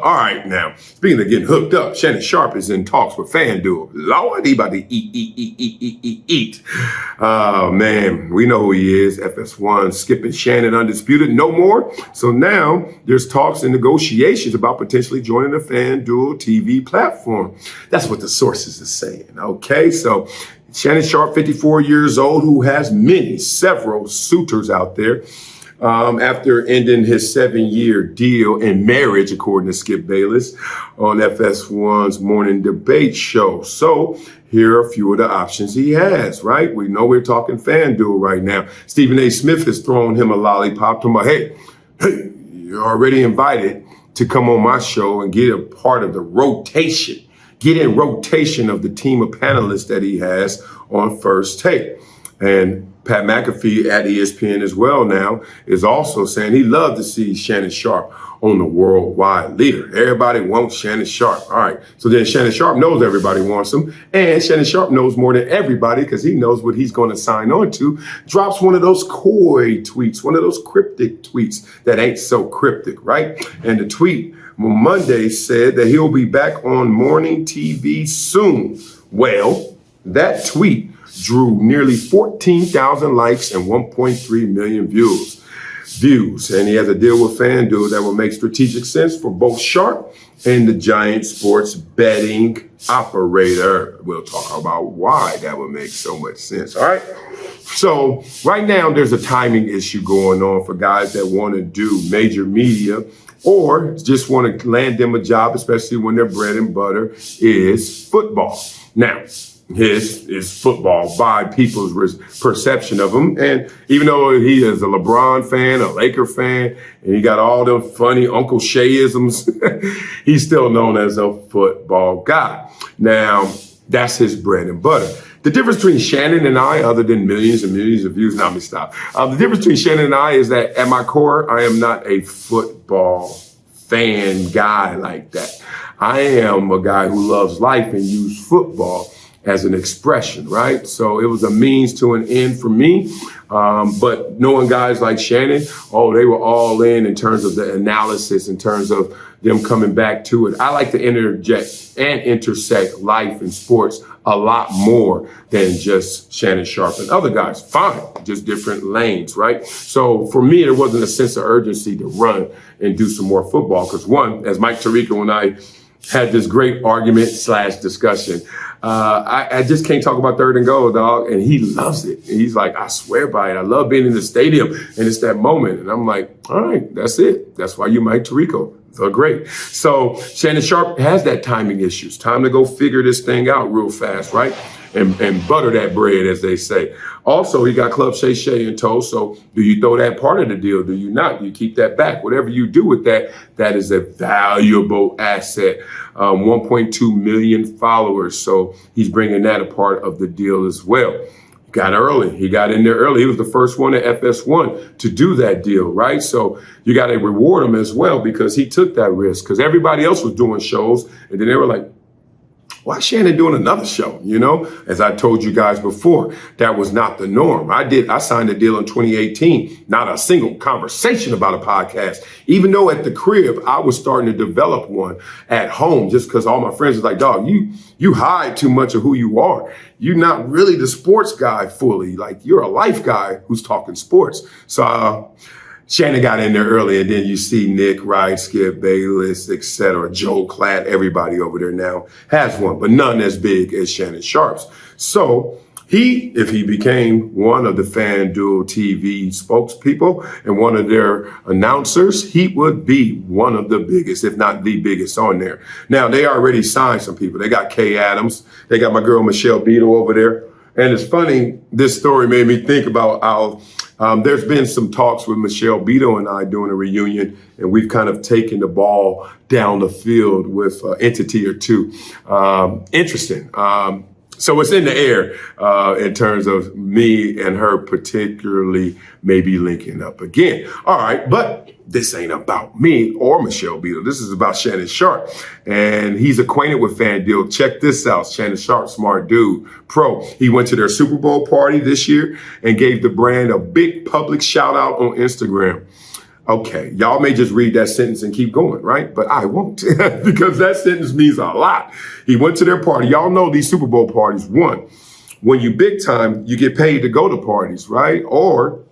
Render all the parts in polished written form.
All right, now, speaking of getting hooked up, Shannon Sharpe is in talks with FanDuel. Lord, he about to eat. Oh, man, we know who he is. FS1, skipping Shannon Undisputed, no more. So now there's talks and negotiations about potentially joining the FanDuel TV platform. That's what the sources are saying, okay? So Shannon Sharpe, 54 years old, who has several suitors out there. After ending his 7-year deal in marriage, according to Skip Bayless on FS1's morning debate show. So here are a few of the options he has, right? We know we're talking FanDuel right now. Stephen A. Smith has thrown him a lollipop to my, hey, you're already invited to come on my show and get a part of the rotation. Get in rotation of the team of panelists that he has on First Take. And Pat McAfee at ESPN as well now is also saying he'd love to see Shannon Sharpe on the worldwide leader. Everybody wants Shannon Sharpe. All right. So then Shannon Sharpe knows everybody wants him. And Shannon Sharpe knows more than everybody because he knows what he's going to sign on to. Drops one of those coy tweets, one of those cryptic tweets that ain't so cryptic, right? And the tweet Monday said that he'll be back on morning TV soon. Well, that tweet drew nearly 14,000 likes and 1.3 million views. And he has a deal with FanDuel that will make strategic sense for both Sharpe and the giant sports betting operator. We'll talk about why that would make so much sense. All right. So right now there's a timing issue going on for guys that want to do major media or just want to land them a job, especially when their bread and butter is football. Now, his is football by people's perception of him. And even though he is a LeBron fan, a Laker fan, and he got all them funny Uncle Shay-isms, he's still known as a football guy. Now, that's his bread and butter. The difference between Shannon and I, other than millions and millions of views, now let me stop. The difference between Shannon and I is that at my core, I am not a football fan guy like that. I am a guy who loves life and uses football as an expression, right? So it was a means to an end for me. But knowing guys like Shannon, they were all in terms of the analysis, in terms of them coming back to it. I like to interject and intersect life and sports a lot more than just Shannon Sharpe and other guys. Fine, just different lanes, right? So for me, there wasn't a sense of urgency to run and do some more football. Because one, as Mike Tirico and I had this great argument / discussion, I just can't talk about third and goal, dog. And he loves it. And he's like, I swear by it. I love being in the stadium. And it's that moment. And I'm like, all right, that's it. That's why you Mike Tirico. So great. So Shannon Sharpe has that timing issues. Time to go figure this thing out real fast, right? And butter that bread, as they say. Also, he got Club Shay in tow. So do you throw that part of the deal? Do you not? Do you keep that back? Whatever you do with that, that is a valuable asset. 1.2 million followers. So he's bringing that a part of the deal as well. Got early. He got in there early. He was the first one at FS1 to do that deal, right? So you got to reward him as well because he took that risk because everybody else was doing shows. And then they were like, why is Shannon doing another show? You know, as I told you guys before, that was not the norm. I signed a deal in 2018, not a single conversation about a podcast, even though at the crib, I was starting to develop one at home just because all my friends was like, dog, you hide too much of who you are. You're not really the sports guy fully. Like you're a life guy who's talking sports. So, Shannon got in there early, and then you see Nick, Wright, Skip, Bayless, etc. Joe Klatt, everybody over there now has one, but none as big as Shannon Sharpe's. So if he became one of the FanDuel TV spokespeople and one of their announcers, he would be one of the biggest, if not the biggest on there. Now, they already signed some people. They got Kay Adams. They got my girl Michelle Beadle over there. And it's funny, this story made me think about how there's been some talks with Michelle Beadle and I doing a reunion, and we've kind of taken the ball down the field with an entity or two. Interesting. So it's in the air in terms of me and her particularly maybe linking up again. All right, but this ain't about me or Michelle Beadle. This is about Shannon Sharpe, and he's acquainted with FanDuel. Check this out. Shannon Sharpe, smart dude, pro. He went to their Super Bowl party this year and gave the brand a big public shout out on Instagram. Okay, y'all may just read that sentence and keep going, right? But I won't because that sentence means a lot. He went to their party. Y'all know these Super Bowl parties. One, when you big time, you get paid to go to parties, right? Or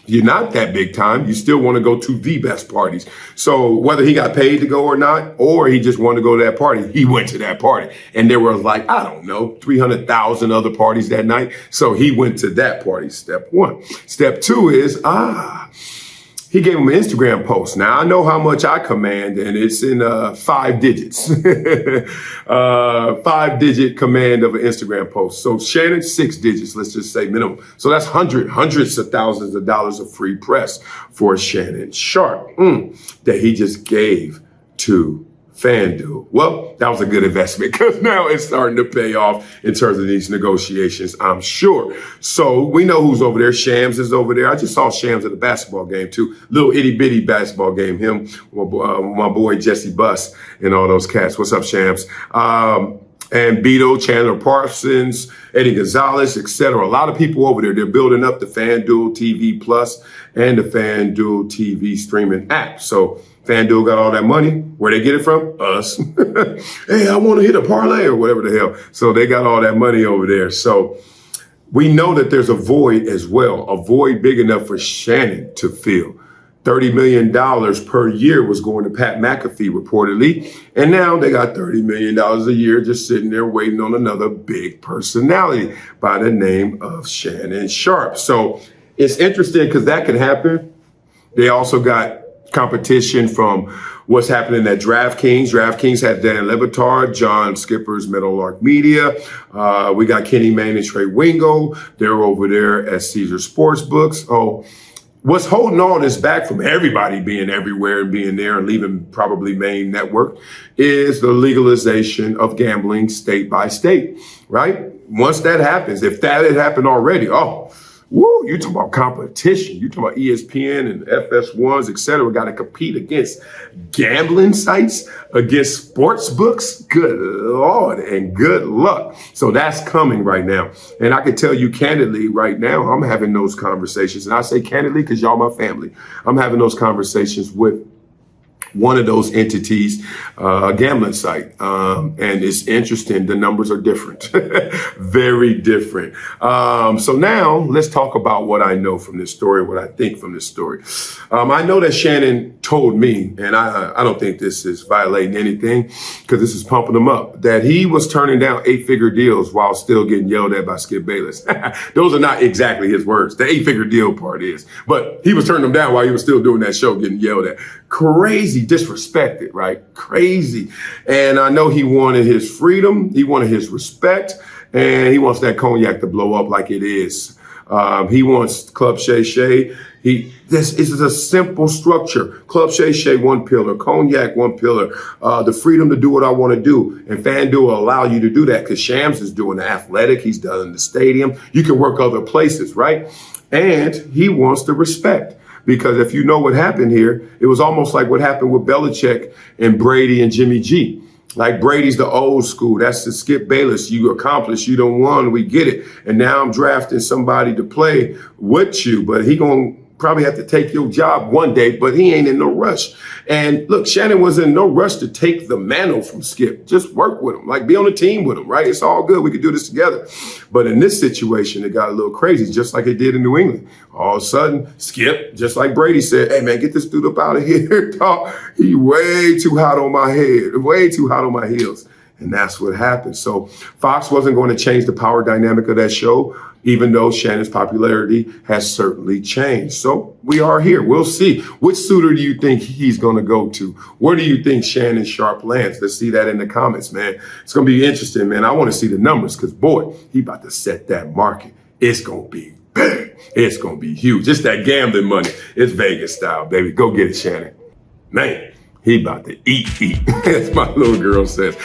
you're not that big time, you still want to go to the best parties. So whether he got paid to go or not, or he just wanted to go to that party, he went to that party. And there were like, I don't know, 300,000 other parties that night. So he went to that party, step one. Step two is, he gave him an Instagram post. Now, I know how much I command, and it's in 5 digits. 5-digit command of an Instagram post. So Shannon, 6 digits, let's just say minimum. So that's hundreds of thousands of dollars of free press for Shannon Sharpe that he just gave to FanDuel. Well, that was a good investment because now it's starting to pay off in terms of these negotiations, I'm sure. So we know who's over there. Shams is over there. I just saw Shams at a basketball game too. Little itty bitty basketball game. Him, my boy Jesse Buss and all those cats. What's up, Shams? And Beto, Chandler Parsons, Eddie Gonzalez, etc. A lot of people over there. They're building up the FanDuel TV Plus and the FanDuel TV streaming app. So FanDuel got all that money. Where they get it from? Us. Hey, I want to hit a parlay or whatever the hell. So they got all that money over there. So we know that there's a void as well, a void big enough for Shannon to fill. $30 million per year was going to Pat McAfee reportedly. And now they got $30 million a year just sitting there waiting on another big personality by the name of Shannon Sharpe. So it's interesting because that can happen. They also got competition from what's happening at DraftKings. DraftKings had Dan Le Batard, John Skipper's Meadowlark Media. We got Kenny Mayne and Trey Wingo. They're over there at Caesar Sportsbooks. Oh, what's holding all this back from everybody being everywhere and being there and leaving probably main network is the legalization of gambling state by state, right? Once that happens, if that had happened already, woo, you talking about competition. You talking about ESPN and FS1s, et cetera, got to compete against gambling sites, against sports books. Good Lord and good luck. So that's coming right now. And I can tell you candidly right now, I'm having those conversations. And I say candidly because y'all my family. I'm having those conversations with one of those entities, a gambling site. And it's interesting. The numbers are different, very different. So now let's talk about what I know from this story, what I think from this story. I know that Shannon told me, and I don't think this is violating anything because this is pumping him up, that he was turning down 8-figure deals while still getting yelled at by Skip Bayless. Those are not exactly his words. The 8-figure deal part is, but he was turning them down while he was still doing that show, getting yelled at. Crazy, disrespected, right? Crazy. And I know he wanted his freedom. He wanted his respect. And he wants that cognac to blow up like it is. He wants Club Shay. This is a simple structure. Club Shay, 1 pillar. Cognac, 1 pillar. The freedom to do what I want to do. And FanDuel will allow you to do that because Shams is doing the athletic. He's done in the stadium. You can work other places, right? And he wants the respect. Because if you know what happened here, it was almost like what happened with Belichick and Brady and Jimmy G. Like Brady's the old school. That's the Skip Bayless. You accomplished, you don't won, we get it. And now I'm drafting somebody to play with you, but he gonna probably have to take your job one day, but he ain't in no rush. And look, Shannon was in no rush to take the mantle from Skip. Just work with him, like be on the team with him, right? It's all good. We could do this together. But in this situation, it got a little crazy, just like it did in New England. All of a sudden, Skip, just like Brady said, hey man, get this dude up out of here, dog. He way too hot on my head, way too hot on my heels. And that's what happened. So Fox wasn't going to change the power dynamic of that show, even though Shannon's popularity has certainly changed. So we are here. We'll see. Which suitor do you think he's going to go to? Where do you think Shannon Sharpe lands? Let's see that in the comments, man. It's going to be interesting, man. I want to see the numbers because, boy, he about to set that market. It's going to be big. It's going to be huge. It's that gambling money. It's Vegas style, baby. Go get it, Shannon. Man. He about to eat, as my little girl says.